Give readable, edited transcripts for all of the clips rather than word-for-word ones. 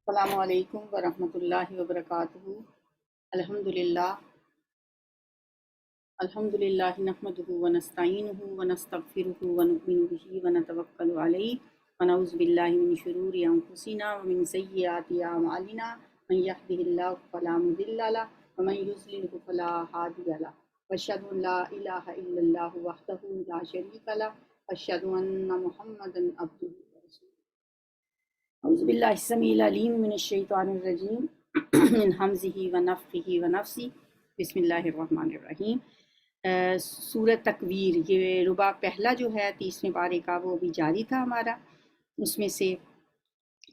السلام علیکم ورحمۃ اللہ وبرکاتہ۔ الحمد للہ نحمده ونستعینه ونستغفره ونؤمن به ونتوکل علیہ ونعوذ باللہ من شرور انفسنا ومن سیئات اعمالنا، من يهده اللہ فلا مضل له ومن يضلل فلا هادی له، واشهد ان لا الہ الا اللہ وحدہ لا شریک له، واشهد ان محمدا عبدہ ورسولہ۔ اعوذ باللہ السمیع العلیم من الشیطان الرجیم من حمزہ ونفخہ ونفثہ، بسم اللہ الرحمن الرحیم۔ سورۃ تکویر، یہ ربع پہلا جو ہے 30ویں پارے کا، وہ ابھی جاری تھا ہمارا۔ اس میں سے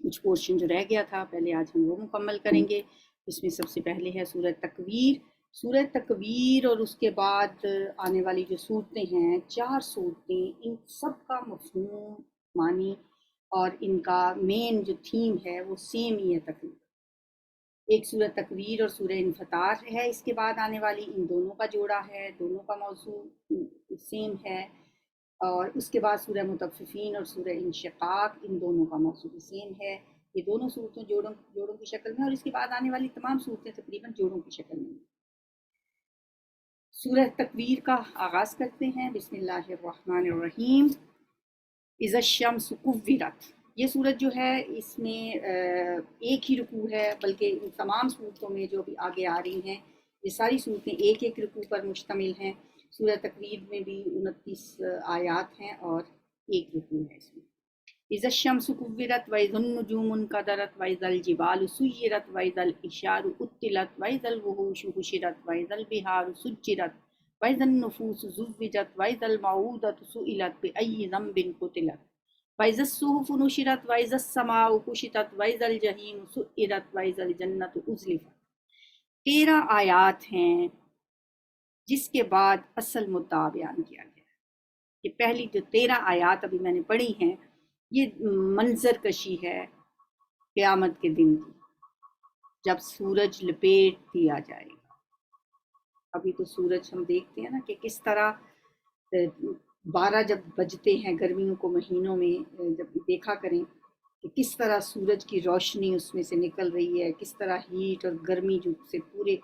کچھ پورشن جو رہ گیا تھا، پہلے آج ہم وہ مکمل کریں گے۔ اس میں سب سے پہلے ہے سورۃ تکویر۔ سورۃ تکویر اور اس کے بعد آنے والی جو صورتیں ہیں، 4 صورتیں، ان سب کا مفہوم، معنی اور ان کا مین جو تھیم ہے وہ سیم ہی ہے تقریباً۔ ایک سورہ تکویر اور سورہ انفطار ہے، اس کے بعد آنے والی، ان دونوں کا جوڑا ہے، دونوں کا موضوع سیم ہے۔ اور اس کے بعد سورہ مطففین اور سورہ انشقاق، ان دونوں کا موضوع بھی سیم ہے۔ یہ دونوں صورتیں جوڑوں کی شکل میں، اور اس کے بعد آنے والی تمام صورتیں تقریباً جوڑوں کی شکل میں۔ سورہ تکویر کا آغاز کرتے ہیں، بسم اللہ الرحمن الرحیم۔ اذا الشمس کورت، یہ صورت جو ہے اس میں ایک ہی رکوع ہے، بلکہ ان تمام صورتوں میں جو بھی آگے آ رہی ہیں یہ ساری صورتیں ایک ایک رکوع پر مشتمل ہیں۔ سورہ تکویر میں بھی 29 آیات ہیں اور ایک رکوع ہے اس میں۔ اذا الشمس کورت واذا النجوم انکدرت واذا الجبال سیرت واذا العشار عطلت واذا الوحوش حشرت واذا البحار سجرت واذا النفوس زوجت واذا الموءودة سئلت بأي ذنب قتلت واذا الصحف نشرت واذا السماء كشطت واذا الجحيم سئرت واذا الجنة أزلفت۔ 13 آیات ہیں جس کے بعد اصل مدعا بیان کیا گیا ہے۔ یہ پہلی جو 13 آیات ابھی میں نے پڑھی ہیں، یہ منظر کشی ہے قیامت کے دن کی، جب سورج لپیٹ دیا جائے گا۔ ابھی تو سورج ہم دیکھتے ہیں نا کہ کس طرح 12 جب بجتے ہیں گرمیوں کو مہینوں میں، جب دیکھا کریں کہ کس طرح سورج کی روشنی اس میں سے نکل رہی ہے، کس طرح ہیٹ اور گرمی جو سے پورے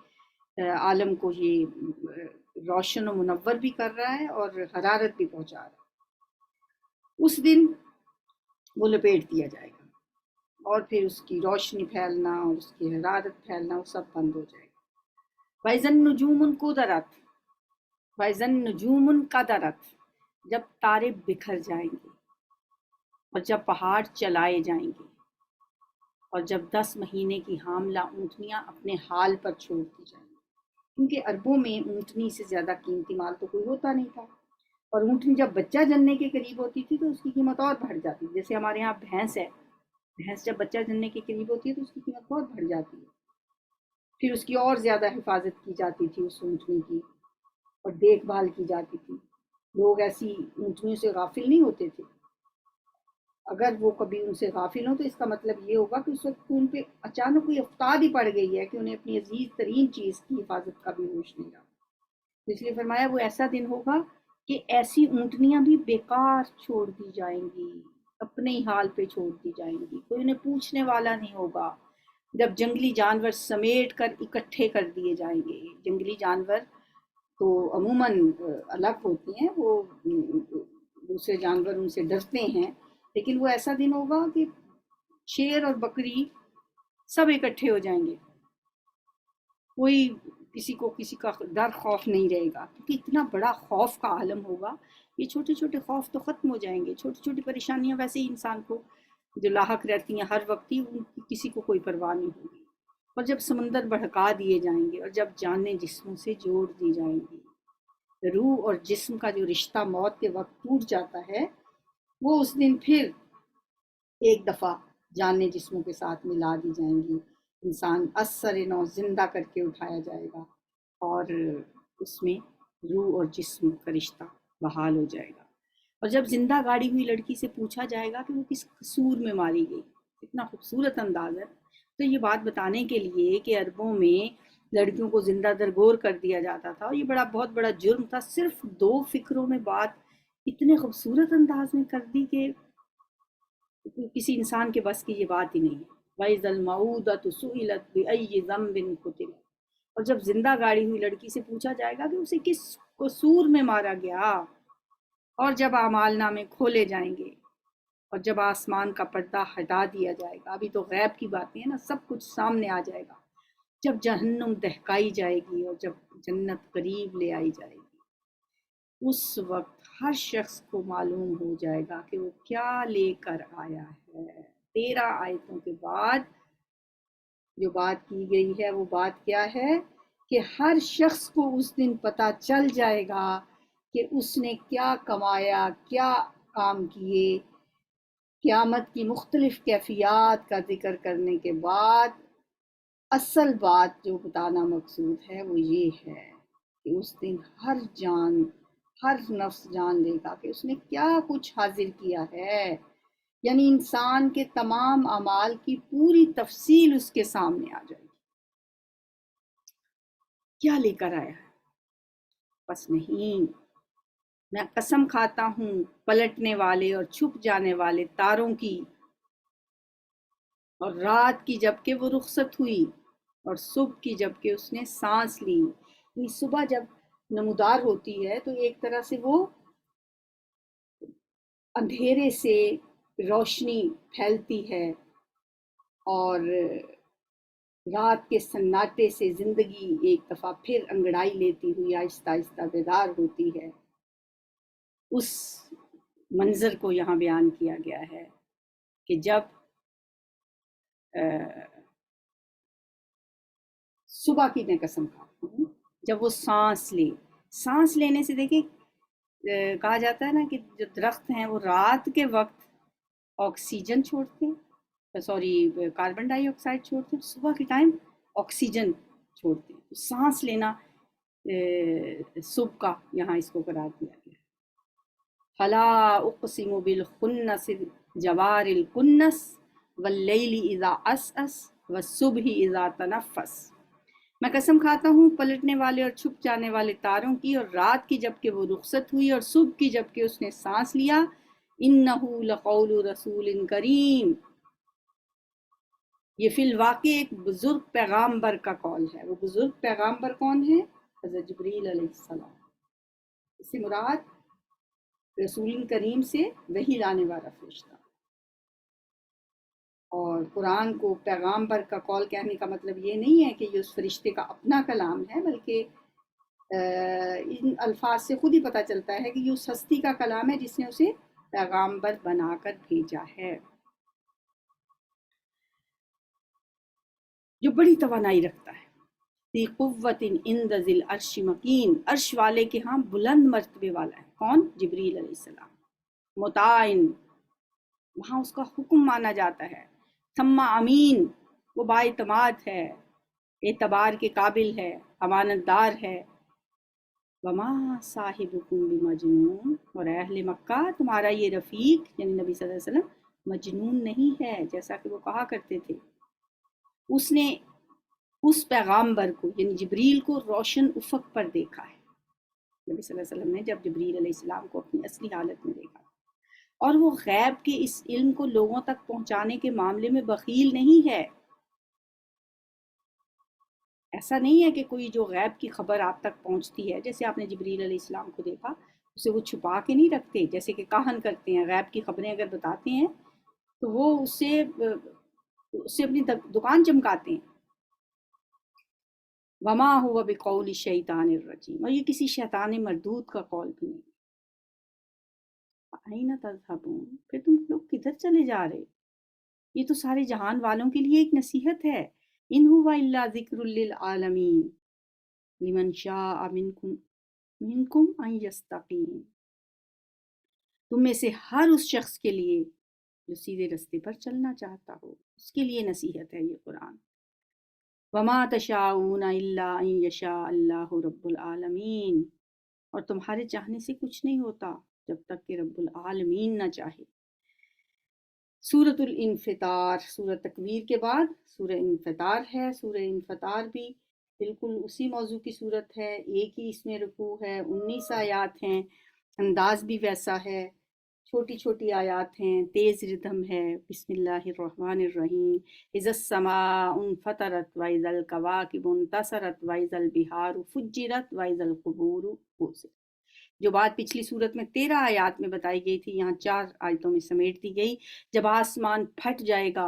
عالم کو یہ روشن و منور بھی کر رہا ہے اور حرارت بھی پہنچا رہا ہے۔ اس دن وہ لپیٹ دیا جائے گا اور پھر اس کی روشنی پھیلنا اور اس کی حرارت پھیلنا وہ سب بند ہو جائے گا۔ وَإِذَا النُّجُومُ انْكَدَرَتْ وَإِذَا النُّجُومُ انْكَدَرَتْ، جب تارے بکھر جائیں گے اور جب پہاڑ چلائے جائیں گے اور جب 10 مہینے کی حاملہ اونٹنیاں اپنے حال پر چھوڑ دی جائیں گی، کیونکہ عربوں میں اونٹنی سے زیادہ قیمتی مال تو کوئی ہوتا نہیں تھا، اور اونٹنی جب بچہ جننے کے قریب ہوتی تھی تو اس کی قیمت اور بڑھ جاتی تھی۔ جیسے ہمارے یہاں بھینس ہے، بھینس جب بچہ جننے کے قریب ہوتی ہے تو اس کی قیمت بہت بڑھ جاتی ہے، پھر اس کی اور زیادہ حفاظت کی جاتی تھی اس اونٹنی کی، اور دیکھ بھال کی جاتی تھی۔ لوگ ایسی اونٹنیوں سے غافل نہیں ہوتے تھے۔ اگر وہ کبھی ان سے غافل ہوں تو اس کا مطلب یہ ہوگا کہ اس وقت ان پہ اچانک کوئی افتاد ہی پڑ گئی ہے کہ انہیں اپنی عزیز ترین چیز کی حفاظت کا بھی ہوش نہیں رہا۔ اس لیے فرمایا وہ ایسا دن ہوگا کہ ایسی اونٹنیاں بھی بیکار چھوڑ دی جائیں گی، اپنے ہی حال پہ چھوڑ دی جائیں گی، کوئی انہیں پوچھنے والا نہیں ہوگا۔ جب جنگلی جانور سمیٹ کر اکٹھے کر دیے جائیں گے، جنگلی جانور تو عموماً الگ ہوتے ہیں، وہ دوسرے جانور ان سے ڈرتے ہیں، لیکن وہ ایسا دن ہوگا کہ شیر اور بکری سب اکٹھے ہو جائیں گے، کوئی کسی کا ڈر خوف نہیں رہے گا، کیونکہ اتنا بڑا خوف کا عالم ہوگا۔ یہ چھوٹے چھوٹے خوف تو ختم ہو جائیں گے، چھوٹی چھوٹی پریشانیاں ویسے ہی انسان کو جو لاحق رہتی ہیں ہر وقت ہی، ان کی کسی کو کوئی پرواہ نہیں ہوگی۔ اور جب سمندر بڑھکا دیے جائیں گے اور جب جانیں جسموں سے جوڑ دی جائیں گی، روح اور جسم کا جو رشتہ موت کے وقت ٹوٹ جاتا ہے، وہ اس دن پھر ایک دفعہ جانیں جسموں کے ساتھ ملا دی جائیں گی، انسان اثر نو زندہ کر کے اٹھایا جائے گا، اور اس میں روح اور جسم کا رشتہ بحال ہو جائے گا۔ اور جب زندہ گاڑی ہوئی لڑکی سے پوچھا جائے گا کہ وہ کس قصور میں ماری گئی، اتنا خوبصورت انداز ہے، تو یہ بات بتانے کے لیے کہ عربوں میں لڑکیوں کو زندہ درگور کر دیا جاتا تھا، اور یہ بہت بڑا جرم تھا۔ صرف 2 فکروں میں بات اتنے خوبصورت انداز میں کر دی کہ کسی انسان کے بس کی یہ بات ہی نہیں ہے۔ وَإِذَا الْمَوْءُودَةُ سُئِلَتْ بِأَيِّ ذَنبٍ قُتِلَتْ، اور جب زندہ گاڑی ہوئی لڑکی سے پوچھا جائے گا کہ اسے کس قصور میں مارا گیا، اور جب اعمال نامے کھولے جائیں گے، اور جب آسمان کا پردہ ہٹا دیا جائے گا، ابھی تو غیب کی باتیں ہیں نا، سب کچھ سامنے آ جائے گا، جب جہنم دہکائی جائے گی اور جب جنت قریب لے آئی جائے گی، اس وقت ہر شخص کو معلوم ہو جائے گا کہ وہ کیا لے کر آیا ہے۔ 13 آیتوں کے بعد جو بات کی گئی ہے وہ بات کیا ہے کہ ہر شخص کو اس دن پتہ چل جائے گا کہ اس نے کیا کمایا، کیا کام کیے۔ قیامت کی مختلف کیفیات کا ذکر کرنے کے بعد اصل بات جو بتانا مقصود ہے وہ یہ ہے کہ اس دن ہر جان، ہر نفس جان لے گا کہ اس نے کیا کچھ حاضر کیا ہے، یعنی انسان کے تمام اعمال کی پوری تفصیل اس کے سامنے آ جائے گی، کیا لے کر آیا ہے۔ بس نہیں، میں قسم کھاتا ہوں پلٹنے والے اور چھپ جانے والے تاروں کی، اور رات کی جب کہ وہ رخصت ہوئی، اور صبح کی جب کہ اس نے سانس لی۔ یعنی صبح جب نمودار ہوتی ہے تو ایک طرح سے وہ اندھیرے سے روشنی پھیلتی ہے، اور رات کے سناٹے سے زندگی ایک دفعہ پھر انگڑائی لیتی ہوئی آہستہ آہستہ بیدار ہوتی ہے۔ اس منظر کو یہاں بیان کیا گیا ہے کہ جب صبح کی میں قسم کھاتا ہوں، جب وہ سانس لینے سے دیکھیں، کہا جاتا ہے نا کہ جو درخت ہیں وہ رات کے وقت آکسیجن چھوڑتے ہیں، کاربن ڈائی آکسائڈ چھوڑتے ہیں، صبح کے ٹائم آکسیجن چھوڑتے ہیں۔ سانس لینا صبح کا یہاں اس کو قرار دیا گیا۔ فلا اقسم بالخنس جوار الکنس واللیل اذا عسعس والصبح اذا تنفس، میں قسم کھاتا ہوں پلٹنے والے اور چھپ جانے والے تاروں کی، اور رات کی جب کہ وہ رخصت ہوئی اور صبح کی جب کہ اس نے سانس لیا۔ انہ لقول رسول کریم، یہ فی الواقع ایک بزرگ پیغامبر کا قول ہے۔ وہ بزرگ پیغامبر کون ہے؟ حضرت جبریل علیہ السلام۔ اس سے مراد رسول کریم سے وحی لانے والا فرشتہ۔ اور قرآن کو پیغامبر کا قول کہنے کا مطلب یہ نہیں ہے کہ یہ اس فرشتے کا اپنا کلام ہے، بلکہ ان الفاظ سے خود ہی پتہ چلتا ہے کہ یہ اس ہستی کا کلام ہے جس نے اسے پیغامبر بنا کر بھیجا ہے، جو بڑی توانائی رکھتا ہے۔ ذی قوت عند ذی العرش مکین، عرش والے کے ہاں بلند مرتبے والا ہے۔ کون؟ جبریل علیہ السلام۔ مطاع، وہاں اس کا حکم مانا جاتا ہے۔ ثم امین، وہ بااعتماد ہے، اعتبار کے قابل ہے، امانت دار ہے۔ وما صاحبکم بمجنون، اور اہل مکہ تمہارا یہ رفیق یعنی نبی صلی اللہ علیہ وسلم مجنون نہیں ہے، جیسا کہ وہ کہا کرتے تھے۔ اس نے اس پیغامبر کو یعنی جبریل کو روشن افق پر دیکھا ہے۔ نبی صلی اللہ علیہ وسلم نے جب جبریل علیہ السلام کو اپنی اصلی حالت میں دیکھا، اور وہ غیب کے اس علم کو لوگوں تک پہنچانے کے معاملے میں بخیل نہیں ہے۔ ایسا نہیں ہے کہ کوئی جو غیب کی خبر آپ تک پہنچتی ہے، جیسے آپ نے جبریل علیہ السلام کو دیکھا، اسے وہ چھپا کے نہیں رکھتے، جیسے کہ کاہن کرتے ہیں، غیب کی خبریں اگر بتاتے ہیں تو وہ اس سے اپنی دکان چمکاتے ہیں۔ وما هو بقول الشیطان الرجیم، اور یہ کسی شیطان مردود کا قول بھی نہیں۔ أَيْنَ تَذْهَبُونَ، پھر تم لوگ کدھر چلے جا رہے؟ یہ تو سارے جہان والوں کے لیے ایک نصیحت ہے۔ إِنْ هُوَ إِلَّا ذِكْرٌ لِّلْعَالَمِينَ لِمَنْ شَاءَ مِنْكُمْ أَنْ يَسْتَقِيمَ، تم میں سے ہر اس شخص کے لیے جو سیدھے رستے پر چلنا چاہتا ہو، اس کے لیے نصیحت ہے یہ قرآن۔ وَمَا تَشَاءُونَ إِلَّا أَن يَشَاءَ اللَّهُ رَبُّ الْعَالَمِينَ، اور تمہارے چاہنے سے کچھ نہیں ہوتا جب تک کہ رب العالمین نہ چاہے۔ سورۃ الانفطار، سورہ تکویر کے بعد سورہ انفطار ہے۔ سورہ انفطار بھی بالکل اسی موضوع کی صورت ہے، ایک ہی اس میں رکوع ہے، 19 آیات ہیں، انداز بھی ویسا ہے، چھوٹی چھوٹی آیات ہیں، تیز ردھم ہے۔ بسم اللہ الرحمن الرحیم۔ اذا السماء انفطرت واذا الکواکب انتصرت واذا البحار فجرت واذا القبور بعثرت۔ جو بات پچھلی صورت میں 13 آیات میں بتائی گئی تھی، یہاں 4 آیتوں میں سمیٹ دی گئی۔ جب آسمان پھٹ جائے گا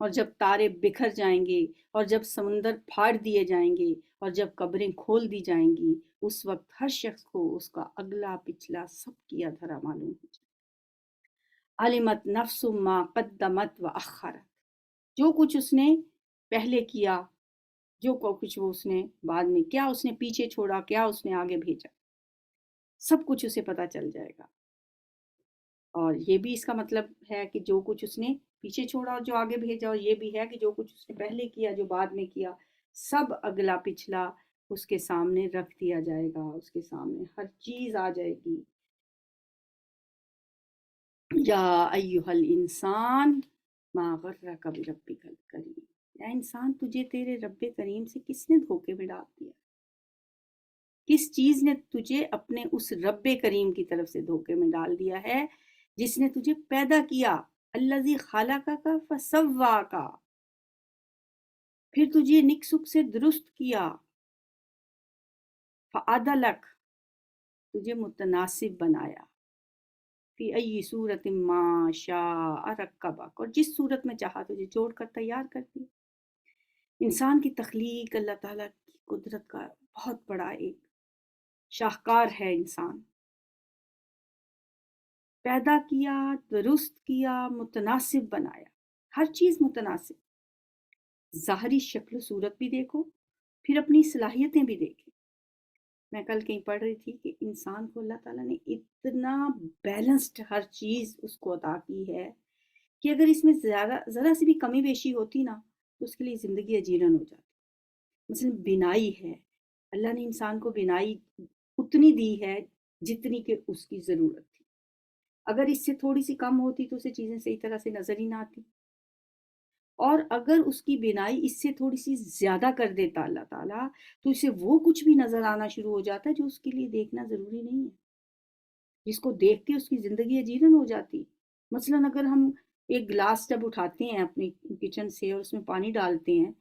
اور جب تارے بکھر جائیں گے اور جب سمندر پھاڑ دیے جائیں گے اور جب قبریں کھول دی جائیں گی، اس وقت ہر شخص کو اس کا اگلا پچھلا سب کیا دھرا معلوم ہو جائے۔ علمت نفس ما قدمت و اخرت، جو کچھ اس نے پہلے کیا، جو کچھ وہ اس نے بعد میں کیا، اس نے پیچھے چھوڑا، کیا اس نے آگے بھیجا، سب کچھ اسے پتہ چل جائے گا۔ اور یہ بھی اس کا مطلب ہے کہ جو کچھ اس نے پیچھے چھوڑا اور جو آگے بھیجا، اور یہ بھی ہے کہ جو کچھ اس نے پہلے کیا، جو بعد میں کیا، سب اگلا پچھلا اس کے سامنے رکھ دیا جائے گا، اس کے سامنے ہر چیز آ جائے گی۔ یا ایہا الانسان ما غرک بربک الکریم، یا انسان تجھے تیرے رب کریم سے کس نے دھوکے میں ڈال دیا؟ کس چیز نے تجھے اپنے اس رب کریم کی طرف سے دھوکے میں ڈال دیا ہے جس نے تجھے پیدا کیا؟ الذی خلقک فسواک، پھر تجھے نک سک سے درست کیا، فعدلک، تجھے متناسب بنایا، فی ای صورت ما شاء رکبک، اور جس صورت میں چاہا تجھے جوڑ کر تیار کر دیا۔ انسان کی تخلیق اللہ تعالیٰ کی قدرت کا بہت بڑا ایک شاہکار ہے۔ انسان پیدا کیا، درست کیا، متناسب بنایا، ہر چیز متناسب، ظاہری شکل و صورت بھی دیکھو، پھر اپنی صلاحیتیں بھی دیکھیں۔ میں کل کہیں پڑھ رہی تھی کہ انسان کو اللہ تعالیٰ نے اتنا بیلنسڈ ہر چیز اس کو عطا کی ہے کہ اگر اس میں ذرا سی بھی کمی بیشی ہوتی نا تو اس کے لیے زندگی اجیرن ہو جاتی۔ مثلا بینائی ہے، اللہ نے انسان کو بینائی اتنی دی ہے جتنی کہ اس کی ضرورت تھی، اگر اس سے تھوڑی سی کم ہوتی تو اسے چیزیں صحیح طرح سے نظر ہی نہ آتی، اور اگر اس کی بینائی اس سے تھوڑی سی زیادہ کر دیتا اللہ تعالیٰ تو اسے وہ کچھ بھی نظر آنا شروع ہو جاتا ہے جو اس کے لیے دیکھنا ضروری نہیں ہے، جس کو دیکھ کے اس کی زندگی اجیرن ہو جاتی۔ مثلا اگر ہم ایک گلاس جب اٹھاتے ہیں اپنی کچن سے اور اس میں پانی ڈالتے ہیں،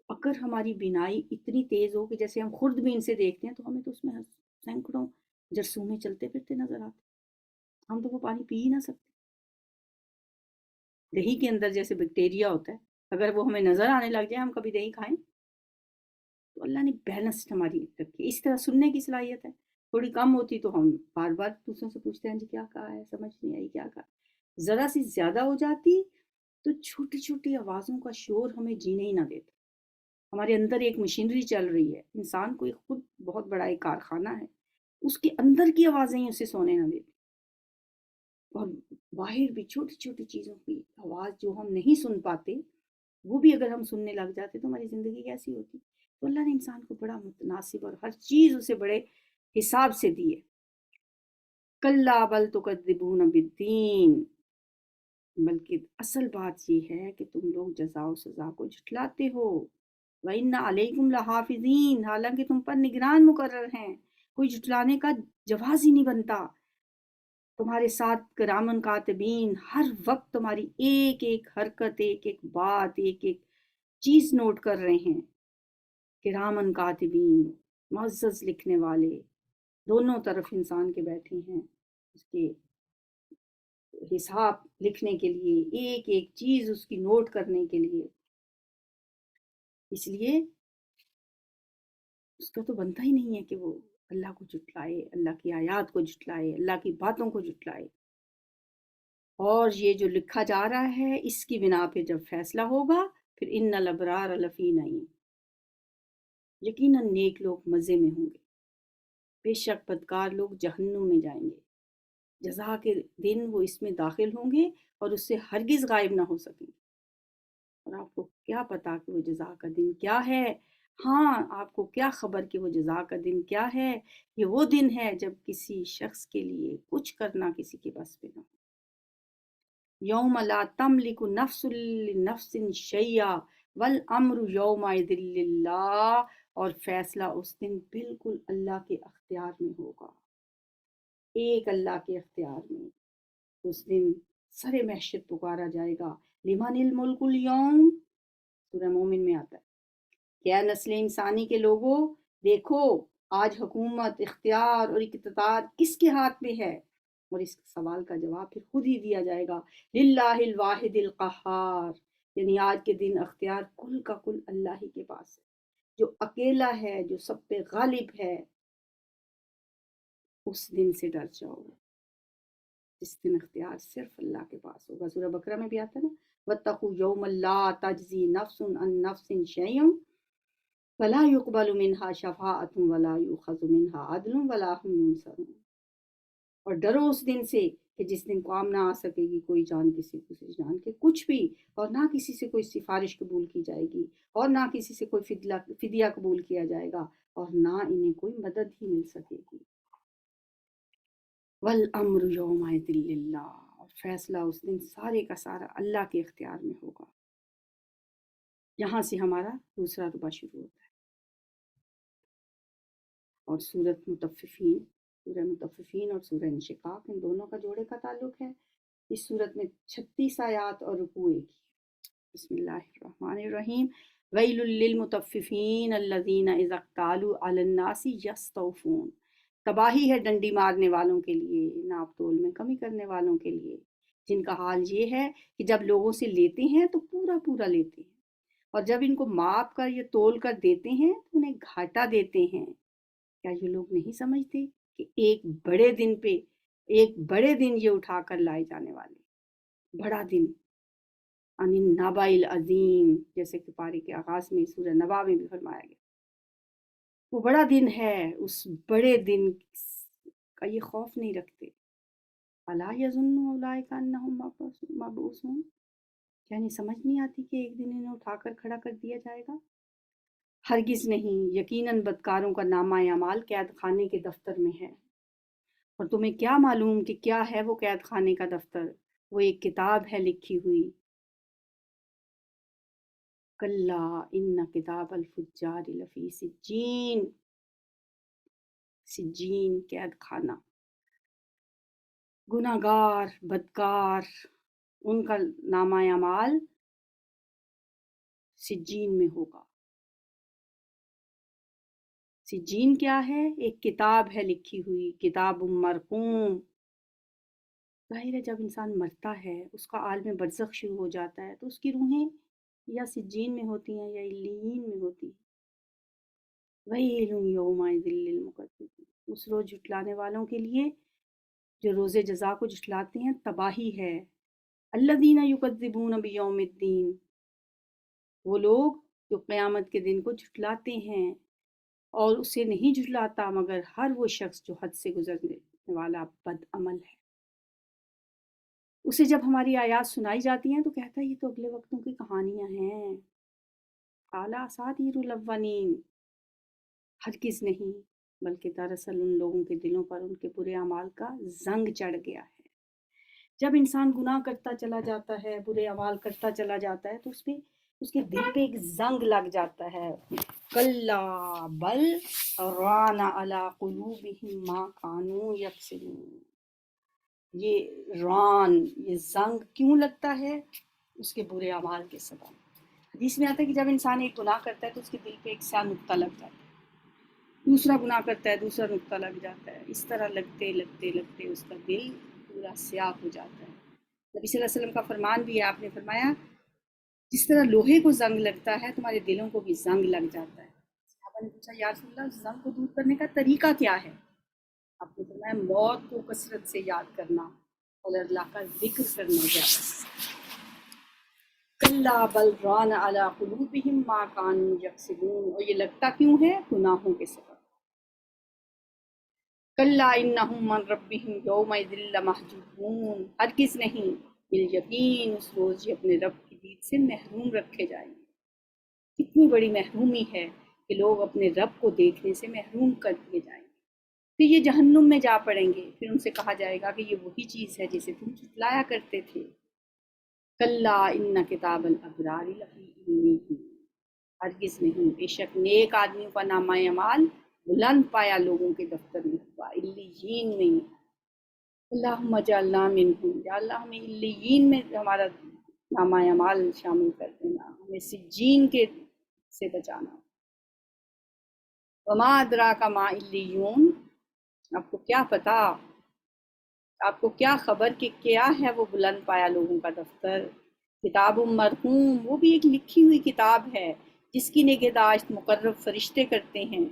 اگر ہماری بینائی اتنی تیز ہو کہ جیسے ہم خوردبین سے دیکھتے ہیں تو ہمیں تو اس میں سینکڑوں جرثومے چلتے پھرتے نظر آتے، ہم تو وہ پانی پی ہی نہ سکتے۔ دہی کے اندر جیسے بیکٹیریا ہوتا ہے، اگر وہ ہمیں نظر آنے لگ جائے، ہم کبھی دہی کھائیں؟ تو اللہ نے بیلنسڈ ہماری رکھی۔ اس طرح سننے کی صلاحیت ہے، تھوڑی کم ہوتی تو ہم بار بار دوسروں سے پوچھتے ہیں جی کیا کہا ہے، سمجھ نہیں آئی کیا کہا۔ ذرا سی زیادہ ہو جاتی تو چھوٹی چھوٹی آوازوں کا شور ہمیں جینے ہی نہ دیتا۔ ہمارے اندر ایک مشینری چل رہی ہے، انسان کو خود بہت بڑا ایک کارخانہ ہے، اس کے اندر کی آوازیں ہی اسے سونے نہ دیتی، اور باہر بھی چھوٹی چھوٹی چیزوں کی آواز جو ہم نہیں سن پاتے وہ بھی اگر ہم سننے لگ جاتے تو ہماری زندگی کیسی ہوتی۔ تو اللہ نے انسان کو بڑا متناسب اور ہر چیز اسے بڑے حساب سے دی ہے۔ کلا بل تکذبون بالدین، بلکہ اصل بات یہ ہے کہ تم لوگ جزا و سزا کو جھٹلاتے ہو۔ وَإِنَّ عَلَيْكُمْ لَحَافِظِينَ، حالانکہ تم پر نگران مقرر ہیں، کوئی جھٹلانے کا جواز ہی نہیں بنتا۔ تمہارے ساتھ کرامن کاتبین ہر وقت تمہاری ایک ایک حرکت، ایک ایک بات، ایک ایک چیز نوٹ کر رہے ہیں۔ کرامن کاتبین، معزز لکھنے والے، دونوں طرف انسان کے بیٹھے ہیں اس کے حساب لکھنے کے لیے، ایک ایک چیز اس کی نوٹ کرنے کے لیے۔ اس لیے اس کا تو بنتا ہی نہیں ہے کہ وہ اللہ کو جھٹلائے، اللہ کی آیات کو جھٹلائے، اللہ کی باتوں کو جھٹلائے۔ اور یہ جو لکھا جا رہا ہے اس کی بنا پہ جب فیصلہ ہوگا پھر ان الابرار لفی نعیم، یقیناً نیک لوگ مزے میں ہوں گے، بے شک بدکار لوگ جہنم میں جائیں گے، جزا کے دن وہ اس میں داخل ہوں گے اور اس سے ہرگز غائب نہ ہو سکیں گے۔ اور آپ کو کیا پتا کہ وہ جزا کا دن کیا ہے؟ ہاں، آپ کو کیا خبر کہ وہ جزا کا دن کیا ہے؟ یہ وہ دن ہے جب کسی شخص کے لیے کچھ کرنا کسی کے بس پہ نہ ہو۔ یوم لا تملک نفس لنفس شیئا والامر یومئذ للہ، اور فیصلہ اس دن بالکل اللہ کے اختیار میں ہوگا، ایک اللہ کے اختیار میں۔ اس دن سر محشر پکارا جائے گا، لمن الملک اليوم، سورہ مومن میں آتا ہے کہ اے نسل انسانی کے لوگوں دیکھو آج حکومت، اختیار اور اقتدار کس کے ہاتھ میں ہے، اور اس سوال کا جواب پھر خود ہی دیا جائے گا، للہ الواحد القہار، یعنی آج کے دن اختیار کل کا کل اللہ ہی کے پاس ہے، جو اکیلا ہے، جو سب پہ غالب ہے۔ اس دن سے ڈر جاؤ، اس دن اختیار صرف اللہ کے پاس ہوگا۔ سورہ بقرہ میں بھی آتا ہے نا، وَاتَّقُوا يَوْمًا لَا تَجْزِي نَفْسٌ عَن نَفْسٍ شَيْئًا وَلَا يُقْبَلُ مِنْهَا شَفَاعَةٌ وَلَا يُؤْخَذُ مِنْهَا عَدْلٌ وَلَا هُمْ يُنصَرُونَ، اور ڈرو اس دن سے کہ جس دن کام نہ آ سکے گی کوئی جان کسی دوسری جان کے کچھ بھی، اور نہ کسی سے کوئی سفارش قبول کی جائے گی، اور نہ کسی سے کوئی فدیہ قبول کیا جائے گا، اور نہ انہیں کوئی مدد ہی مل سکے گی۔ وَالْأَمْرُ يَوْمَئِذٍ لِلَّهِ، اور فیصلہ اس دن سارے کا سارا اللہ کے اختیار میں ہوگا۔ یہاں سے ہمارا دوسرا ربع شروع ہوتا ہے، اور سورہ مطففین اور سورہ انشقاق، ان دونوں کا جوڑے کا تعلق ہے۔ اس سورت میں 36 آیات اور رکوع ایک ہی۔ بسم اللہ الرحمن الرحیم، ویل للمطففین الذین اذا اکتالوا علی الناس یستوفون، تباہی ہے ڈنڈی مارنے والوں کے لیے، ناپ تول میں کمی کرنے والوں کے لیے، جن کا حال یہ ہے کہ جب لوگوں سے لیتے ہیں تو پورا پورا لیتے ہیں، اور جب ان کو ماپ کر یا تول کر دیتے ہیں تو انہیں گھاٹا دیتے ہیں۔ کیا یہ لوگ نہیں سمجھتے کہ ایک بڑے دن یہ اٹھا کر لائے جانے والے، بڑا دن، ان النبأ العظیم، جیسے کہ پارے کے آغاز میں سورہ نبا میں بھی فرمایا گیا، وہ بڑا دن ہے، اس بڑے دن کا یہ خوف نہیں رکھتے۔ الا یظن اولئک انہم مبعوثون، کیا نہیں سمجھ نہیں آتی کہ ایک دن انہیں اٹھا کر کھڑا کر دیا جائے گا؟ ہرگز نہیں، یقیناً بدکاروں کا نامہ اعمال قید خانے کے دفتر میں ہے، اور تمہیں کیا معلوم کہ کیا ہے وہ قید خانے کا دفتر؟ وہ ایک کتاب ہے لکھی ہوئی، کلا ان کتاب الفجار لفی سجین، سجین قید خانہ، گناہگار، بدکار، ان کا نامہ اعمال سجین میں ہوگا۔ سجین کیا ہے؟ ایک کتاب ہے لکھی ہوئی، کتاب مرقوم۔ ظاہر ہے جب انسان مرتا ہے، اس کا عالم برزخ شروع ہو جاتا ہے، تو اس کی روحیں یا سجین میں ہوتی ہیں یا علیین میں ہوتی ہیں۔ ویل یومئذ للمکذبین، اس روز جھٹلانے والوں کے لیے جو روز جزا کو جھٹلاتے ہیں، تباہی ہے۔ الذین یکذبون بیوم الدین، وہ لوگ جو قیامت کے دن کو جھٹلاتے ہیں، اور اسے نہیں جھٹلاتا مگر ہر وہ شخص جو حد سے گزرنے والا بد عمل ہے۔ اسے جب ہماری آیات سنائی جاتی ہیں تو کہتا ہے یہ تو اگلے وقتوں کی کہانیاں ہیں، اعلیٰ اساطیر الاولین، ہرگز نہیں، بلکہ دراصل ان لوگوں کے دلوں پر ان کے برے اعمال کا زنگ چڑھ گیا ہے۔ جب انسان گناہ کرتا چلا جاتا ہے، برے اعمال کرتا چلا جاتا ہے، تو اس کے دل پہ ایک زنگ لگ جاتا ہے۔ کلا بل ران علی قلوبہم ما کانوا یکسبون، یہ زنگ کیوں لگتا ہے؟ اس کے برے اعمال کے سبب۔ حدیث میں آتا ہے کہ جب انسان ایک گناہ کرتا ہے تو اس کے دل پہ ایک سیاہ نقطہ لگ جاتا ہے، دوسرا گناہ کرتا ہے دوسرا نقطہ لگ جاتا ہے، اس طرح لگتے لگتے لگتے اس کا دل پورا سیاہ ہو جاتا ہے۔ نبی صلی اللہ علیہ وسلم کا فرمان بھی ہے، آپ نے فرمایا جس طرح لوہے کو زنگ لگتا ہے تمہارے دلوں کو بھی زنگ لگ جاتا ہے۔ صحابہ نے پوچھا یا رسول اللہ زنگ کو دور کرنے کا طریقہ کیا ہے؟ آپ نے فرمایا موت کو کثرت سے یاد کرنا اور اللہ کا ذکر کرنا زیادہ۔ کلا بل ران علی قلوبہم ما کانوا یکسبون، اور یہ لگتا کیوں ہے؟ گناہوں کے سبب۔ کلا انہم من ربہم یومئذ لمحجوبون، ہرگز نہیں، بالیقین اس روز یہ اپنے رب کی دید سے محروم رکھے جائیں گے۔ کتنی بڑی محرومی ہے کہ لوگ اپنے رب کو دیکھنے سے محروم کر دیے جائیں گے، پھر یہ جہنم میں جا پڑیں گے، پھر ان سے کہا جائے گا کہ یہ وہی چیز ہے جسے تم جھٹلایا کرتے تھے۔ کلا ان کتاب الابرار لفی علیین، ہرگز نہیں، بے شک نیک آدمیوں کا نامہ اعمال بلند پایا لوگوں کے دفتر میں ہوا، علیین میں۔ اللہم اجعلنا منہم، یا اللہ ہمیں علیین میں ہمارا نامہ اعمال شامل کر دینا، ہمیں سجین کے سے بچانا۔ وما ادراک ما علیون، آپ کو کیا پتا، آپ کو کیا خبر کہ کیا ہے وہ بلند پایا لوگوں کا دفتر۔ کتاب مرقوم، وہ بھی ایک لکھی ہوئی کتاب ہے جس کی نگہداشت مقرب فرشتے کرتے ہیں۔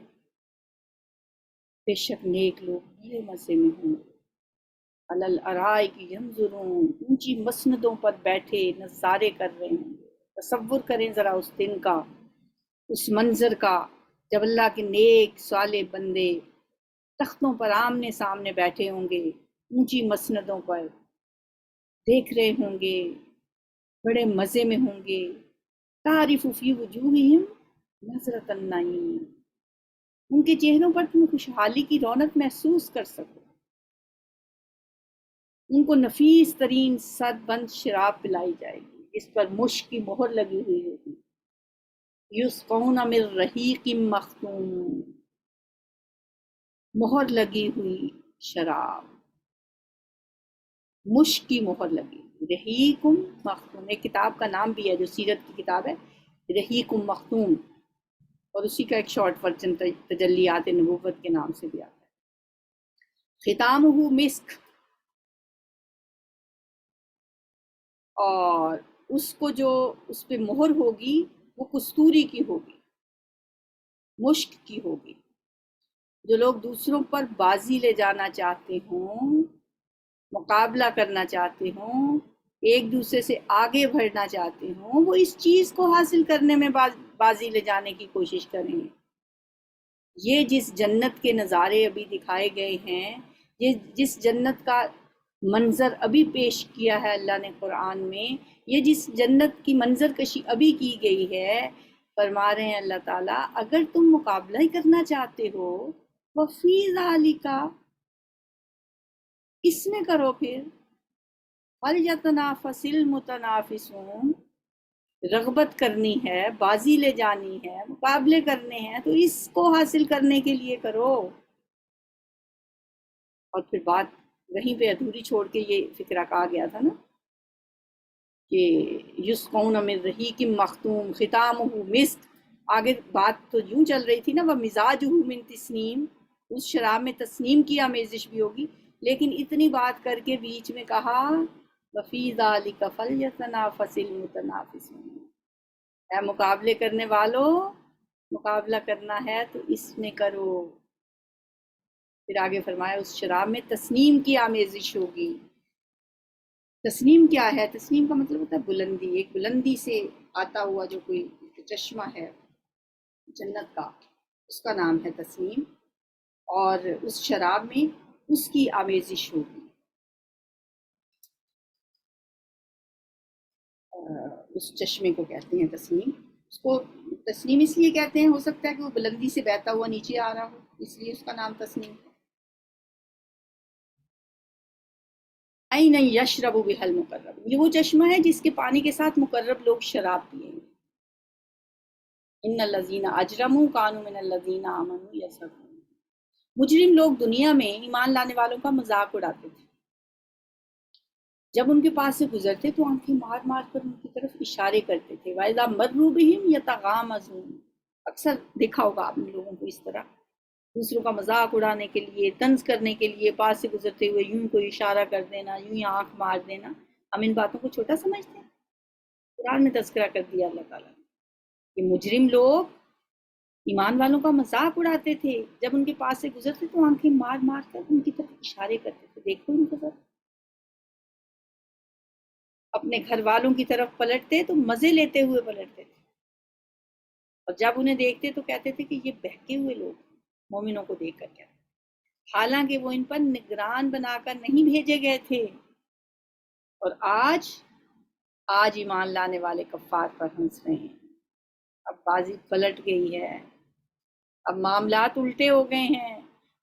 بے شک نیک لوگ گلے مزے میں ہوں، علی الارائک ینظرون، اونچی مسندوں پر بیٹھے نظارے کر رہے ہیں۔ تصور کریں ذرا اس دن کا، اس منظر کا، جب اللہ کے نیک صالح بندے تختوں پر آمنے سامنے بیٹھے ہوں گے، اونچی مسندوں پر دیکھ رہے ہوں گے، بڑے مزے میں ہوں گے۔ تعرف فی وجوہہم نظرۃ النعیم، ان کے چہروں پر تم خوشحالی کی رونق محسوس کر سکو۔ ان کو نفیس ترین صد بند شراب پلائی جائے گی، اس پر مشک کی مہر لگی ہوئی ہوگی۔ یسقون من رحیق مختوم، مہر لگی ہوئی شراب، مشک کی مہر لگی ہوئی۔ رحیق مختوم ایک کتاب کا نام بھی ہے جو سیرت کی کتاب ہے، رحیق مختوم، اور اسی کا ایک شارٹ ورژن تجلیات نبوت کے نام سے بھی آتا ہے۔ ختامہ مسک، اور اس کو جو اس پہ مہر ہوگی وہ کستوری کی ہوگی، مشک کی ہوگی۔ جو لوگ دوسروں پر بازی لے جانا چاہتے ہوں، مقابلہ کرنا چاہتے ہوں، ایک دوسرے سے آگے بڑھنا چاہتے ہوں، وہ اس چیز کو حاصل کرنے میں بازی لے جانے کی کوشش کریں۔ یہ جس جنت کے نظارے ابھی دکھائے گئے ہیں، یہ جس جنت کا منظر ابھی پیش کیا ہے اللہ نے قرآن میں، یہ جس جنت کی منظر کشی ابھی کی گئی ہے، فرما رہے ہیں اللہ تعالیٰ اگر تم مقابلہ ہی کرنا چاہتے ہو وفی ذالک، اس میں کرو پھر، فلیتنافس المتنافسون، رغبت کرنی ہے، بازی لے جانی ہے، مقابلے کرنے ہیں تو اس کو حاصل کرنے کے لیے کرو۔ اور پھر بات وہیں پہ ادھوری چھوڑ کے یہ فکرہ کہا گیا تھا نا کہ یسقون من رحیق مختوم ختامہ مسک، آگے بات تو یوں چل رہی تھی نا وہ مزاجہ من تسنیم، اس شراب میں تسنیم کی آمیزش بھی ہوگی، لیکن اتنی بات کر کے بیچ میں کہا وفی ذالک فلیتنافس المتنافسون، اے مقابلے کرنے والوں، مقابلہ کرنا ہے تو اس میں کرو۔ پھر آگے فرمایا اس شراب میں تسنیم کی آمیزش ہوگی۔ تسنیم کیا ہے؟ تسنیم کا مطلب ہوتا ہے بلندی، ایک بلندی سے آتا ہوا جو کوئی چشمہ ہے جنت کا، اس کا نام ہے تسنیم، اور اس شراب میں اس کی آمیزش ہوگی۔ اس چشمے کو کہتے ہیں تسنیم، اس کو تسنیم اس لیے کہتے ہیں، ہو سکتا ہے کہ وہ بلندی سے بہتا ہوا نیچے آ رہا ہو، اس لیے اس کا نام تسنیم ہے۔ عین یشرب بها المقرب، یہ وہ چشمہ ہے جس کے پانی کے ساتھ مقرب لوگ شراب پیئیں گے۔ ان الذین اجرموا کانوا من الذین آمنوا یضحکون، مجرم لوگ دنیا میں ایمان لانے والوں کا مذاق اڑاتے تھے، جب ان کے پاس سے گزرتے تو آنکھیں مار مار کر ان کی طرف اشارے کرتے تھے۔ وَإِذَا مَرُّوا بِهِمْ يَتَغَامَزُونَ، اکثر دیکھا ہوگا آپ نے لوگوں کو اس طرح دوسروں کا مذاق اڑانے کے لیے، طنز کرنے کے لیے پاس سے گزرتے ہوئے یوں کوئی اشارہ کر دینا، یوں ہی آنکھ مار دینا۔ ہم ان باتوں کو چھوٹا سمجھتے ہیں، قرآن میں تذکرہ کر دیا اللہ تعالیٰ نے کہ مجرم لوگ ایمان والوں کا مذاق اڑاتے تھے، جب ان کے پاس سے گزرتے تو آنکھیں مار مار کر ان کی طرف اشارے کرتے تھے، دیکھو ان کو ذرا۔ اپنے گھر والوں کی طرف پلٹتے تو مزے لیتے ہوئے پلٹتے تھے، اور جب انہیں دیکھتے تو کہتے تھے کہ یہ بہکے ہوئے لوگ مومنوں کو دیکھ کر کہتے، حالانکہ وہ ان پر نگران بنا کر نہیں بھیجے گئے تھے۔ اور آج ایمان لانے والے کفار پر ہنس رہے ہیں۔ اب بازی پلٹ گئی ہے، اب معاملات الٹے ہو گئے ہیں،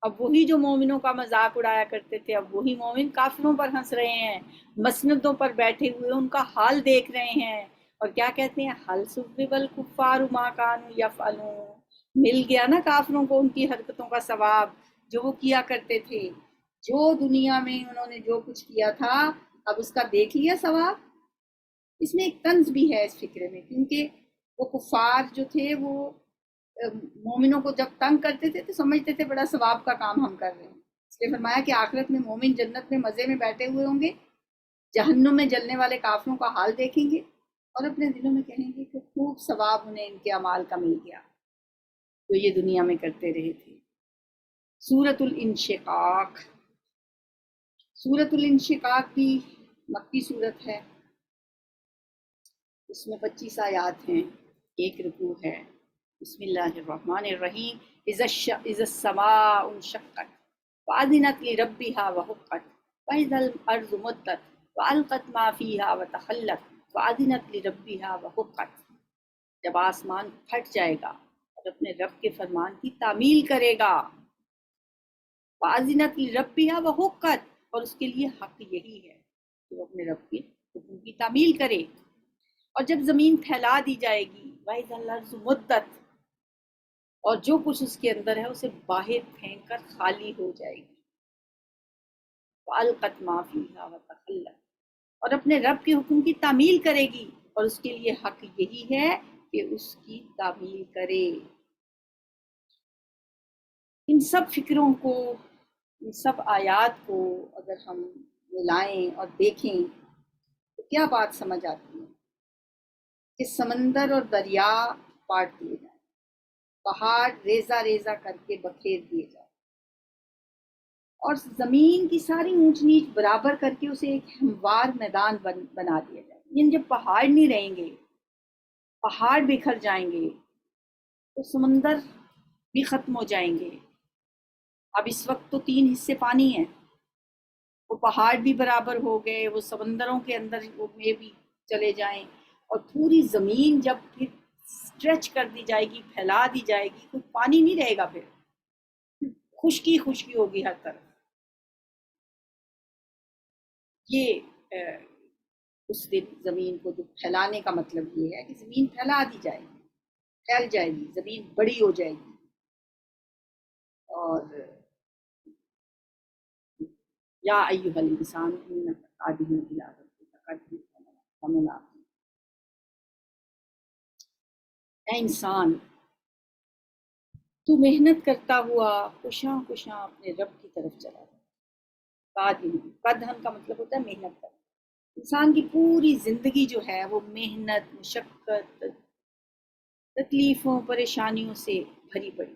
اب وہی جو مومنوں کا مذاق اڑایا کرتے تھے اب وہی مومن کافروں پر ہنس رہے ہیں، مسندوں پر بیٹھے ہوئے ان کا حال دیکھ رہے ہیں، اور کیا کہتے ہیں حل ثوب الکفار ما کانوا یفعلون، مل گیا نا کافروں کو ان کی حرکتوں کا ثواب جو وہ کیا کرتے تھے۔ جو دنیا میں انہوں نے جو کچھ کیا تھا اب اس کا دیکھ لیا ثواب. اس میں ایک طنز بھی ہے اس فکرے میں، کیونکہ وہ کفار جو تھے وہ مومنوں کو جب تنگ کرتے تھے تو سمجھتے تھے بڑا ثواب کا کام ہم کر رہے ہیں. اس لیے فرمایا کہ آخرت میں مومن جنت میں مزے میں بیٹھے ہوئے ہوں گے، جہنم میں جلنے والے کافروں کا حال دیکھیں گے اور اپنے دلوں میں کہیں گے کہ خوب ثواب انہیں ان کے اعمال کا مل گیا تو یہ دنیا میں کرتے رہے تھے. سورۃ الانشقاق. سورۃ الانشقاق بھی مکی صورت ہے، اس میں 25 آیات ہیں، ایک رکوع ہے. بسم اللہ الرحمن الرحیم. اذا السماء انشقت وأذنت لربها وحقت وإذا الأرض مدت وألقت ما فيها وتخلت وأذنت لربها وحقت. جب آسمان پھٹ جائے گا اور اپنے رب کے فرمان کی تعمیل کرے گا. وأذنت لربها وحقت، اور اس کے لیے حق یہی ہے کہ وہ اپنے رب کے حکم کی تعمیل کرے. اور جب زمین پھیلا دی جائے گی، وَإِذَا الْأَرْضُ مُدَّتْ، اور جو کچھ اس کے اندر ہے اسے باہر پھینک کر خالی ہو جائے گی. وَأَلْقَتْ مَا فِيهَا وَتَخَلَّتْ، اور اپنے رب کے حکم کی تعمیل کرے گی، اور اس کے لیے حق یہی ہے کہ اس کی تعمیل کرے. ان سب فکروں کو، ان سب آیات کو اگر ہم ملائیں اور دیکھیں تو کیا بات سمجھ آتی ہے کہ سمندر اور دریا پاٹ دیے جائیں، پہاڑ ریزہ ریزہ کر کے بکھیر دیے جائیں، اور زمین کی ساری اونچ نیچ برابر کر کے اسے ایک ہموار میدان بنا دیا جائے. یعنی جب پہاڑ نہیں رہیں گے، پہاڑ بکھر جائیں گے تو سمندر بھی ختم ہو جائیں گے. اب اس وقت تو 3 حصے پانی ہیں، وہ پہاڑ بھی برابر ہو گئے، وہ سمندروں کے اندر میں بھی چلے جائیں، اور پوری زمین جب پھر اسٹریچ کر دی جائے گی، پھیلا دی جائے گی، کوئی پانی نہیں رہے گا، پھر خشکی خشکی ہوگی ہر طرف. یہ اس دن زمین کو جو پھیلانے کا مطلب یہ ہے کہ زمین پھیلا دی جائے گی، پھیل جائے گی، زمین بڑی ہو جائے گی. اور یا ایھا الانسان انک قادر الی ربک قدر فملاقیہ. اے انسان، تو محنت کرتا ہوا کشاں کشاں اپنے رب کی طرف چلا جا. قادر، قدہن کا مطلب ہوتا ہے محنت کرنا. انسان کی پوری زندگی جو ہے وہ محنت، مشقت، تکلیفوں، پریشانیوں سے بھری پڑی.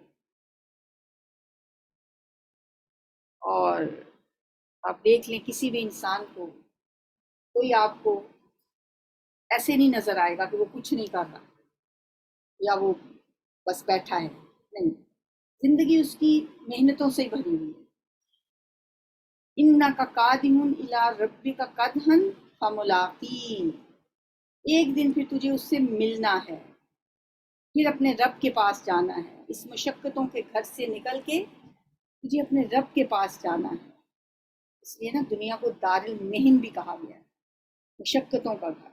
اور آپ دیکھ لیں کسی بھی انسان کو، کوئی آپ کو ایسے نہیں نظر آئے گا کہ وہ کچھ نہیں کر رہا یا وہ بس بیٹھا ہے. نہیں، زندگی اس کی محنتوں سے بھری ہوئی ہے. انک قادر الی ربک قدحا فملاقیہ. ایک دن پھر تجھے اس سے ملنا ہے، پھر اپنے رب کے پاس جانا ہے. اس مشقتوں کے گھر سے نکل کے تجھے اپنے رب کے پاس جانا ہے. اس لیے نا دنیا کو دار المحن بھی کہا گیا ہے، مشقتوں کا گھر.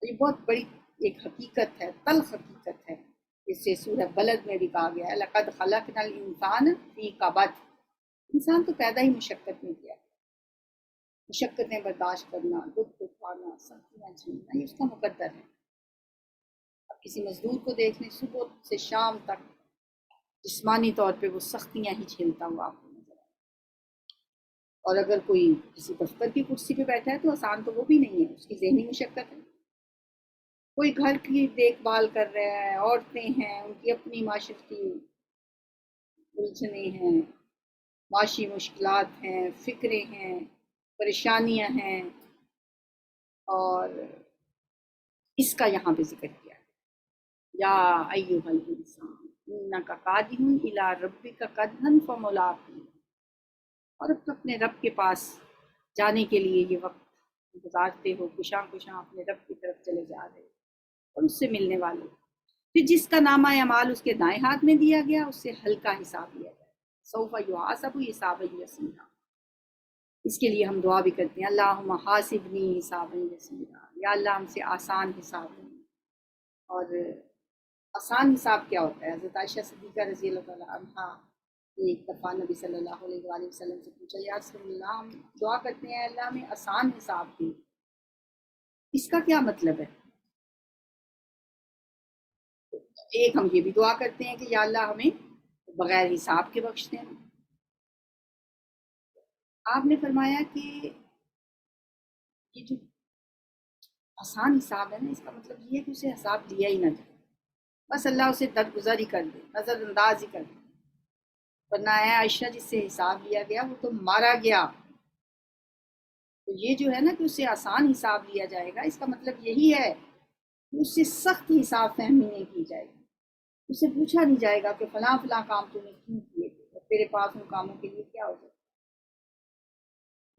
یہ بہت بڑی ایک حقیقت ہے، تلخ حقیقت ہے. اس سے سورہ بلد میں بھی کہا گیا ہے لقد خلقنا الانسان فی کبد. انسان تو پیدا ہی مشقت میں کیا ہے. مشقتیں برداشت کرنا، دکھ اٹھانا، سختیاں جھیلنا، یہ اس کا مقدر ہے. اب کسی مزدور کو دیکھ لیں، صبح سے شام تک جسمانی طور پہ وہ سختیاں ہی جھیلتا ہوا آپ کو نظر آئے. اور اگر کوئی کسی دفتر کی کرسی پہ بیٹھا ہے تو آسان تو وہ بھی نہیں ہے، اس کی ذہنی مشقت ہے. کوئی گھر کی دیکھ بھال کر رہا ہے، عورتیں ہیں، ان کی اپنی معاشرتی الجھنیں ہیں، معاشی مشکلات ہیں، فکریں ہیں، پریشانیاں ہیں. اور اس کا یہاں پہ ذکر کیا ہے یا ایھا الانسان انک قادر الی ربک قدحا فملاقیہ. اور اب تو اپنے رب کے پاس جانے کے لیے یہ وقت گزارتے ہو، کشاں کشاں اپنے رب کی طرف چلے جا رہے اور اس سے ملنے والے. پھر جس کا نامہ اعمال اس کے دائیں ہاتھ میں دیا گیا اس سے ہلکا حساب لیا جائے. سوف یحاسب حسابا یسیرا. اس کے لیے ہم دعا بھی کرتے ہیں اللہم حاسبنی حسابا یسیرا، یا اللہ ہم سے آسان حساب لیں. اور آسان حساب کیا ہوتا ہے؟ حضرت عائشہ صدیقہ رضی اللہ تعالیٰ عنہا ایک دفعہ نبی صلی اللہ علیہ وآلہ وسلم سے پوچھا، یا رسول اللہ ہم دعا کرتے ہیں اللہ ہمیں آسان حساب دے، اس کا کیا مطلب ہے؟ ایک ہم یہ بھی دعا کرتے ہیں کہ یا اللہ ہمیں بغیر حساب کے بخش دیں۔ آپ نے فرمایا کہ یہ جو آسان حساب ہے نا، اس کا مطلب یہ ہے کہ اسے حساب لیا ہی نہ جائے، بس اللہ اسے درگزر ہی کر دے، نظر انداز ہی کر دے، ورنہ ہے عائشہ جس سے حساب لیا گیا وہ تو مارا گیا۔ تو یہ جو ہے نا کہ اسے آسان حساب لیا جائے گا، اس کا مطلب یہی ہے کہ اس سے سخت حساب فہمی نہیں کی جائے گی، اس سے پوچھا نہیں جائے گا کہ فلاں فلاں کام تو نے کیوں کیے تھے اور تیرے پاس ان کاموں کے لیے کیا ہو جائے۔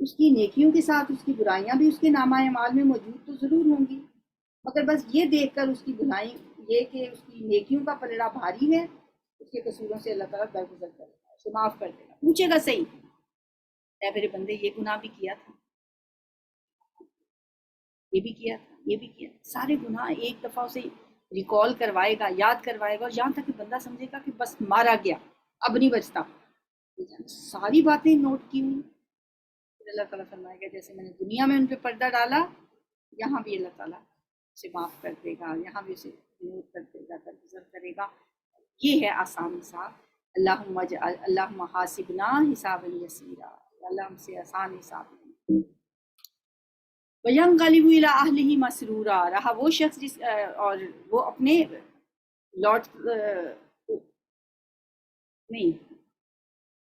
اس کی نیکیوں کے ساتھ اس کی برائیاں بھی اس کے نامہ اعمال میں موجود تو ضرور ہوں گی، مگر بس یہ دیکھ کر اس کی برائی، یہ کہ اس کی نیکیوں کا پلڑا بھاری ہے، اس کے قصوروں سے اللہ تعالیٰ درگزر کرے گا، اسے معاف کر دے گا، پوچھے گا صحیح، اے میرے بندے یہ گناہ بھی کیا تھا، یہ بھی کیا تھا، یہ بھی کیا تھا، سارے گناہ ایک دفعہ اسے ریکال کروائے گا، یاد کروائے گا، اور یہاں تک کہ بندہ سمجھے گا کہ بس مارا گیا، اب نہیں بچتا، ساری باتیں نوٹ کی ہوئی۔ پھر اللہ تعالیٰ فرمائے گا جیسے میں نے دنیا میں ان پہ پردہ ڈالا، یہاں بھی اللہ تعالیٰ اسے معاف کر دے گا، یہاں بھی اسے نوٹ کر دے گا، درگزر کرے گا۔ یہ ہے آسان حساب۔ اللہم حاسبنا حسابا یسیرا، اللہ ہم سے آسان حساب لے۔ وَيَنْقَلِبُ إِلَىٰ أَهْلِهِ مَسْرُورًا، رہا وہ شخص جس اور وہ اپنے لوٹ نہیں،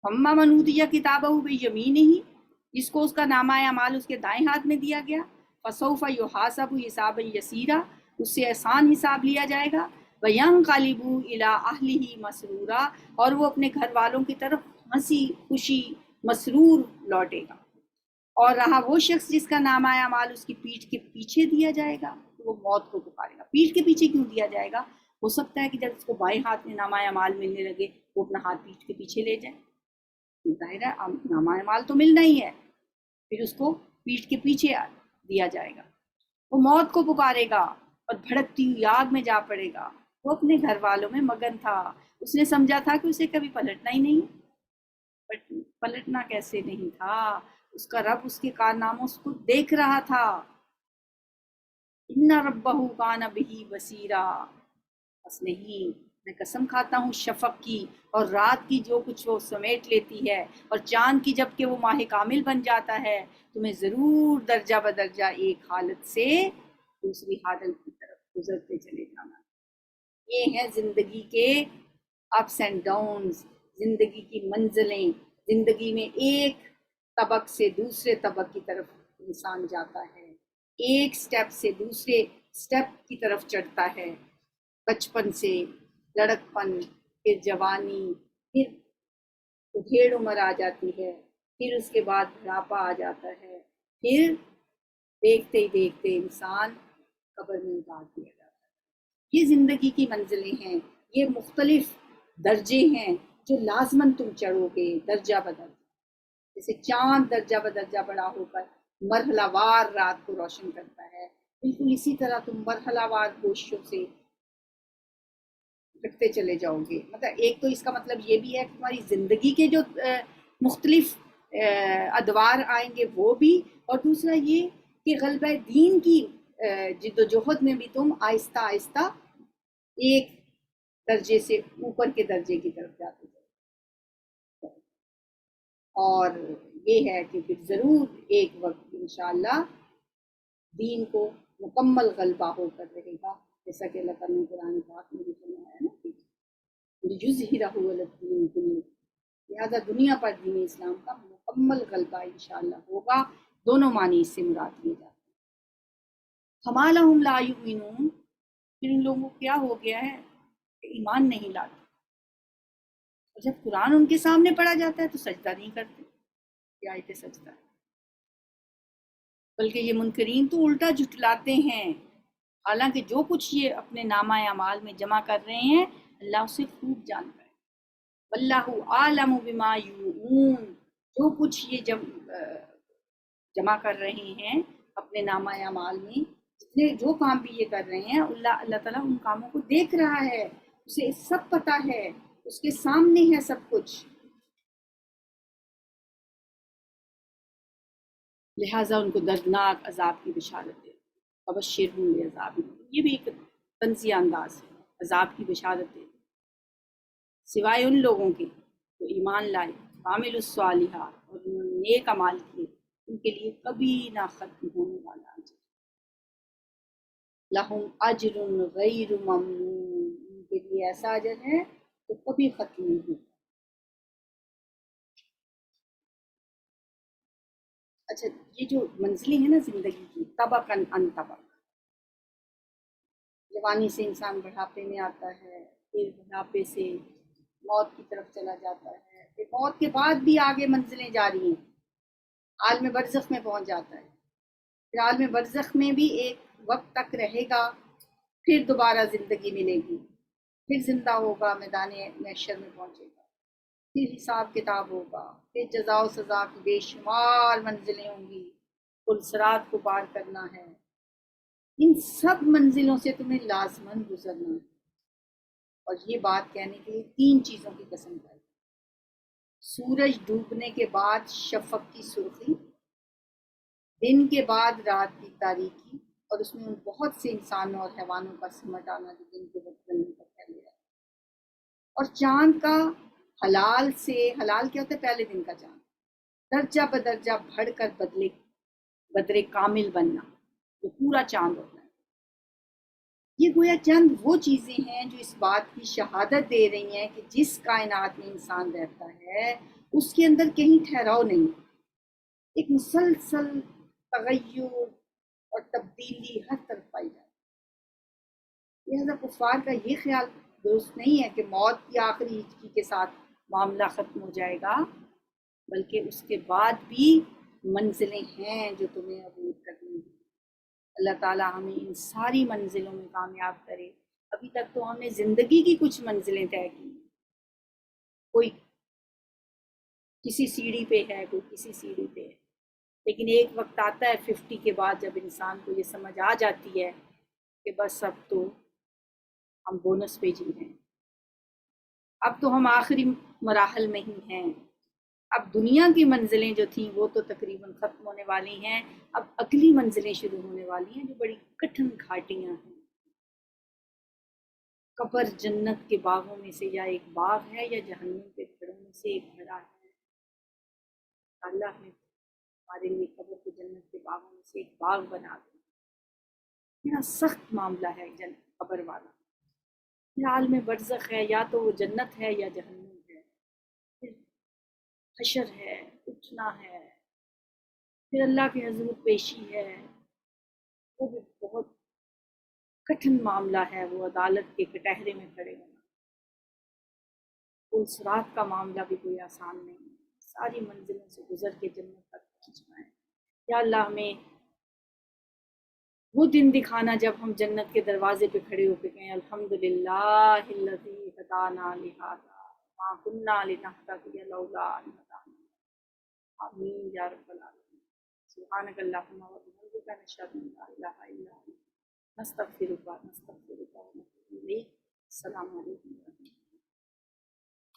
اما من اوتي کتابہ بیمینہ، جس کو اس کا نامہ اعمال اس کے دائیں ہاتھ میں دیا گیا، فسوف یحاسب حسابا یسیرا، اس سے آسان حساب لیا جائے گا، وینقلب الی اہلہ مسرورا، اور وہ اپنے گھر والوں کی طرف ہنسی خوشی مسرور لوٹے گا۔ اور رہا وہ شخص جس کا نامہ اعمال اس کی پیٹھ کے پیچھے دیا جائے گا، تو وہ موت کو پکارے گا۔ پیٹھ کے پیچھے کیوں دیا جائے گا؟ ہو سکتا ہے کہ جب اس کو بائیں ہاتھ میں نامہ اعمال ملنے لگے وہ اپنا ہاتھ پیٹھ کے پیچھے لے جائے، ظاہر ہے نامہ اعمال تو ملنا ہی ہے، پھر اس کو پیٹھ کے پیچھے دیا جائے گا، وہ موت کو پکارے گا اور بھڑکتی ہوئی آگ میں جا پڑے گا۔ وہ اپنے گھر والوں میں مگن تھا، اس نے سمجھا تھا کہ اسے کبھی پلٹنا ہی نہیں، بٹ پلٹنا کیسے نہیں تھا، اس کا رب اس کے کارناموں کو دیکھ رہا تھا۔ ان ربہ کان بہ بصیرا، بس نہیں، میں قسم کھاتا ہوں شفق کی اور رات کی جو کچھ وہ سمیٹ لیتی ہے، اور چاند کی جب کہ وہ ماہ کامل بن جاتا ہے، تمہیں ضرور درجہ بدرجہ ایک حالت سے دوسری حالت کی طرف گزرتے چلے جانا۔ یہ ہیں زندگی کے اپس اینڈ ڈاؤنز، زندگی کی منزلیں، زندگی میں ایک طبق سے دوسرے طبق کی طرف انسان جاتا ہے، ایک سٹیپ سے دوسرے سٹیپ کی طرف چڑھتا ہے، بچپن سے لڑکپن، پھر جوانی، پھر ادھیڑ عمر آ جاتی ہے، پھر اس کے بعد بڑھاپا آ جاتا ہے، پھر دیکھتے ہی دیکھتے انسان قبر میں اتار دیا جاتا ہے۔ یہ زندگی کی منزلیں ہیں، یہ مختلف درجے ہیں جو لازماً تم چڑھو گے درجہ بدرجہ، جیسے چاند درجہ بدرجہ بڑا ہو کر مرحلہ وار رات کو روشن کرتا ہے، بالکل اسی طرح تم مرحلہ وار کوششوں سے رکھتے چلے جاؤ گے۔ مطلب ایک تو اس کا مطلب یہ بھی ہے کہ تمہاری زندگی کے جو مختلف ادوار آئیں گے وہ بھی، اور دوسرا یہ کہ غلبہ دین کی جد و جہد میں بھی تم آہستہ آہستہ ایک درجے سے اوپر کے درجے کی طرف جاتے جاؤ، اور یہ ہے کہ پھر ضرور ایک وقت انشاءاللہ دین کو مکمل غلبہ ہو کر رہے گا، جیسا کہ اللہ تعالیٰ نے قرآن پاک میں بھی فرمایا ہے نا کہ لِیُظْہِرَہُ عَلَى الدِّینِ کُلِّہ، لہٰذا دنیا پر دین اسلام کا مکمل غلبہ انشاءاللہ ہوگا۔ دونوں معنی اس سے مراد لیے جاتے ہیں۔ فَمَا لَهُمْ لَا يُؤْمِنُونَ، پھر ان لوگوں کو کیا ہو گیا ہے کہ ایمان نہیں لاتے، اور جب قرآن ان کے سامنے پڑھا جاتا ہے تو سجدہ نہیں کرتے، یہ آیت سجدہ ہے، بلکہ یہ منکرین تو الٹا جھٹلاتے ہیں، حالانکہ جو کچھ یہ اپنے نامہ اعمال میں جمع کر رہے ہیں اللہ اسے خوب جانتا ہے۔ واللہ عالم بما یوعون، جو کچھ یہ جمع کر رہے ہیں اپنے نامہ اعمال میں، جتنے جو کام بھی یہ کر رہے ہیں، اللہ تعالیٰ ان کاموں کو دیکھ رہا ہے، اسے سب پتہ ہے، اس کے سامنے ہے سب کچھ۔ لہٰذا ان کو دردناک عذاب کی بشارت دے، وبشرہم بعذاب، یہ بھی ایک طنزیہ انداز ہے، عذاب کی بشارت دے، سوائے ان لوگوں کے جو ایمان لائے، عامل الصالحات، اور انہوں نے نیک اعمال کیے، ان کے لیے کبھی نہ ختم ہونے والا اجر، لہم اجر غیر ممنون، ان کے لیے ایسا اجر ہے تو کبھی ختم نہیں ہوگا۔ اچھا، یہ جو منزلیں ہیں نا زندگی کی، طبقاً ان طبق، جوانی سے انسان بڑھاپے میں آتا ہے، پھر بڑھاپے سے موت کی طرف چلا جاتا ہے، پھر موت کے بعد بھی آگے منزلیں جاری ہیں، عالم برزخ میں پہنچ جاتا ہے، پھر عالم برزخ میں بھی ایک وقت تک رہے گا، پھر دوبارہ زندگی ملے گی، پھر زندہ ہوگا، میدان محشر میں پہنچے گا، پھر حساب کتاب ہوگا، پھر جزا و سزا کی بے شمار منزلیں ہوں گی، پل صراط کو پار کرنا ہے، ان سب منزلوں سے تمہیں لازماً گزرنا ہے۔ اور یہ بات کہنے کے لیے تین چیزوں کی قسم کھائی، سورج ڈوبنے کے بعد شفق کی سرخی، دن کے بعد رات کی تاریکی، اور اس میں ان بہت سے انسانوں اور حیوانوں کا سمٹ آنا جو دن کے وقت بننے پر پھیلے رہا، اور چاند کا حلال سے، حلال کیا ہوتا ہے پہلے دن کا چاند، درجہ بدرجہ بڑھ کر بدر کامل بننا، جو پورا چاند ہوتا ہے۔ یہ گویا چند وہ چیزیں ہیں جو اس بات کی شہادت دے رہی ہیں کہ جس کائنات میں انسان رہتا ہے اس کے اندر کہیں ٹھہراؤ نہیں، ایک مسلسل تغیر اور تبدیلی ہر طرف پائی جاتی ہے۔ لہذا کفار کا یہ خیال درست نہیں ہے کہ موت کی آخری ہچکی کے ساتھ معاملہ ختم ہو جائے گا، بلکہ اس کے بعد بھی منزلیں ہیں جو تمہیں عبور کرنی ہیں۔ اللہ تعالیٰ ہمیں ان ساری منزلوں میں کامیاب کرے۔ ابھی تک تو ہم نے زندگی کی کچھ منزلیں طے کی، کوئی کسی سیڑھی پہ ہے، کوئی کسی سیڑھی پہ ہے، لیکن ایک وقت آتا ہے 50 کے بعد جب انسان کو یہ سمجھ آ جاتی ہے کہ بس اب تو ہم بونس پہ جی رہے ہیں، اب تو ہم آخری مراحل میں ہی ہیں، اب دنیا کی منزلیں جو تھیں وہ تو تقریباً ختم ہونے والی ہیں، اب اگلی منزلیں شروع ہونے والی ہیں جو بڑی کٹھن گھاٹیاں ہیں۔ قبر جنت کے باغوں میں سے یا ایک باغ ہے یا جہنم کے گھروں میں سے ایک گھرا ہے۔ اللہ نے ہمارے لیے قبر کو جنت کے باغوں میں سے ایک باغ بنا دیا۔ اتنا سخت معاملہ ہے قبر والا، پھر عالم برزخ ہے، یا تو وہ جنت ہے یا جہنم ہے، پھر حشر ہے، اٹھنا ہے، پھر اللہ کے حضور پیشی ہے، وہ بھی بہت کٹھن معاملہ ہے، وہ عدالت کے کٹہرے میں کھڑے ہونا، پل صراط کا معاملہ بھی کوئی آسان نہیں ہے، ساری منزلوں سے گزر کے جنت تک پہنچنا ہے۔ یا اللہ ہمیں وہ دن دکھانا جب ہم جنت کے دروازے پہ کھڑے ہو کے کہیں الحمدللہ الذی ہدانا لہذا وما کنا لنہتدی لولا ان ہدانا اللہ، آمین یا رب العالمین۔ سبحانک اللہم و بحمدک، نشہد ان لا الہ الا انت، نستغفرک ونتوب الیک۔ السلام علیکم ورحمۃ اللہ۔